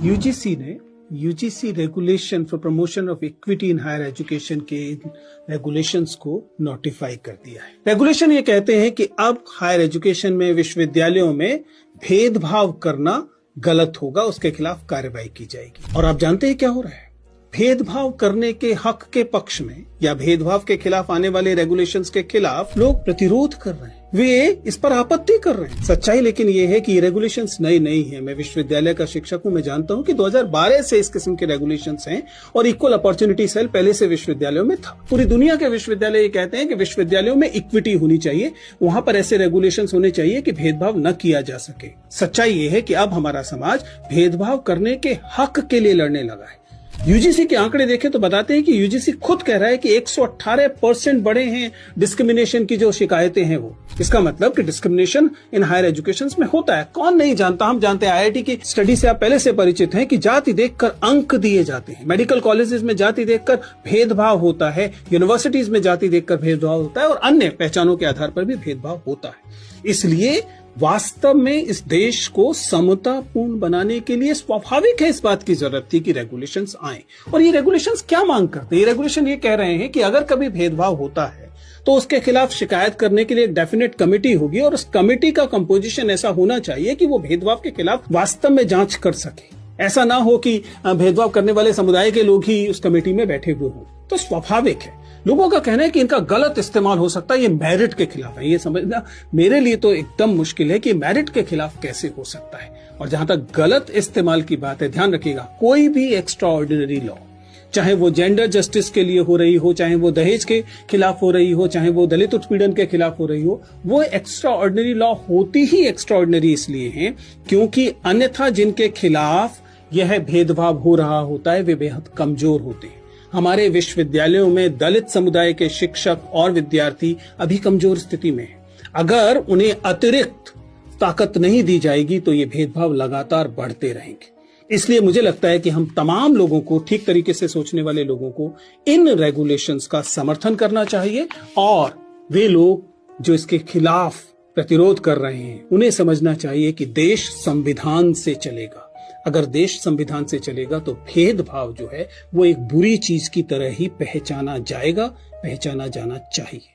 UGC ने UGC regulation for promotion of equity in higher education के regulations को notify कर दिया है। रेगुलेशन ये कहते हैं कि अब हायर एजुकेशन में विश्वविद्यालयों में भेदभाव करना गलत होगा, उसके खिलाफ कार्रवाई की जाएगी। और आप जानते हैं क्या हो रहा है? भेदभाव करने के हक के पक्ष में या भेदभाव के खिलाफ आने वाले रेगुलेशंस के खिलाफ लोग प्रतिरोध कर रहे हैं, वे इस पर आपत्ति कर रहे हैं। सच्चाई लेकिन ये है कि ये रेगुलेशंस नई नहीं है। मैं विश्वविद्यालय का शिक्षक हूं, मैं जानता हूं कि 2012 से इस किस्म के रेगुलेशंस हैं और इक्वल अपॉर्चुनिटी सेल पहले से विश्वविद्यालयों में था। पूरी दुनिया के विश्वविद्यालय ये कहते हैं कि विश्वविद्यालयों में इक्विटी होनी चाहिए, वहां पर ऐसे रेगुलेशंस होने चाहिए कि भेदभाव न किया जा सके। सच्चाई ये है कि अब हमारा समाज भेदभाव करने के हक के लिए लड़ने लगा है। यूजीसी के आंकड़े देखें तो बताते हैं कि यूजीसी खुद कह रहा है कि 118% बढ़े हैं डिस्क्रिमिनेशन की जो शिकायतें हैं वो। इसका मतलब कि डिस्क्रिमिनेशन इन हायर एजुकेशन में होता है। कौन नहीं जानता, हम जानते हैं। आईआईटी की स्टडी से आप पहले से परिचित हैं कि जाति देखकर अंक दिए जाते हैं, मेडिकल कॉलेजेस में जाति देखकर भेदभाव होता है, यूनिवर्सिटीज में जाति देखकर भेदभाव होता है और अन्य पहचानों के आधार पर भी भेदभाव होता है। इसलिए वास्तव में इस देश को समतापूर्ण बनाने के लिए स्वाभाविक है इस बात की जरूरत थी कि रेगुलेशंस आए। और ये रेगुलेशंस क्या मांग करते हैं? ये रेगुलेशन ये कह रहे हैं कि अगर कभी भेदभाव होता है तो उसके खिलाफ शिकायत करने के लिए एक डेफिनेट कमेटी होगी और उस कमेटी का कंपोजिशन ऐसा होना चाहिए कि वो भेदभाव के खिलाफ वास्तव में जांच कर सके। ऐसा ना हो कि भेदभाव करने वाले समुदाय के लोग ही उस कमेटी में बैठे हुए हों। तो स्वाभाविक है, लोगों का कहना है कि इनका गलत इस्तेमाल हो सकता है, ये मेरिट के खिलाफ है। ये समझना मेरे लिए तो एकदम मुश्किल है कि मेरिट के खिलाफ कैसे हो सकता है। और जहां तक गलत इस्तेमाल की बात है, ध्यान रखिएगा, कोई भी एक्स्ट्रा ऑर्डिनरी लॉ, चाहे वो जेंडर जस्टिस के लिए हो रही हो, चाहे वो दहेज के खिलाफ हो रही हो, चाहे वो दलित उत्पीड़न के खिलाफ हो रही हो, वो एक्स्ट्रा ऑर्डिनरी लॉ होती ही एक्स्ट्रा ऑर्डिनरी इसलिए है क्योंकि अन्यथा जिनके खिलाफ यह भेदभाव हो रहा होता है वे बेहद कमजोर होते हैं। हमारे विश्वविद्यालयों में दलित समुदाय के शिक्षक और विद्यार्थी अभी कमजोर स्थिति में हैं। अगर उन्हें अतिरिक्त ताकत नहीं दी जाएगी तो ये भेदभाव लगातार बढ़ते रहेंगे। इसलिए मुझे लगता है कि हम तमाम लोगों को, ठीक तरीके से सोचने वाले लोगों को, इन रेगुलेशंस का समर्थन करना चाहिए और वे लोग जो इसके खिलाफ प्रतिरोध कर रहे हैं उन्हें समझना चाहिए कि देश संविधान से चलेगा। अगर देश संविधान से चलेगा तो भेदभाव जो है वो एक बुरी चीज की तरह ही पहचाना जाएगा, पहचाना जाना चाहिए।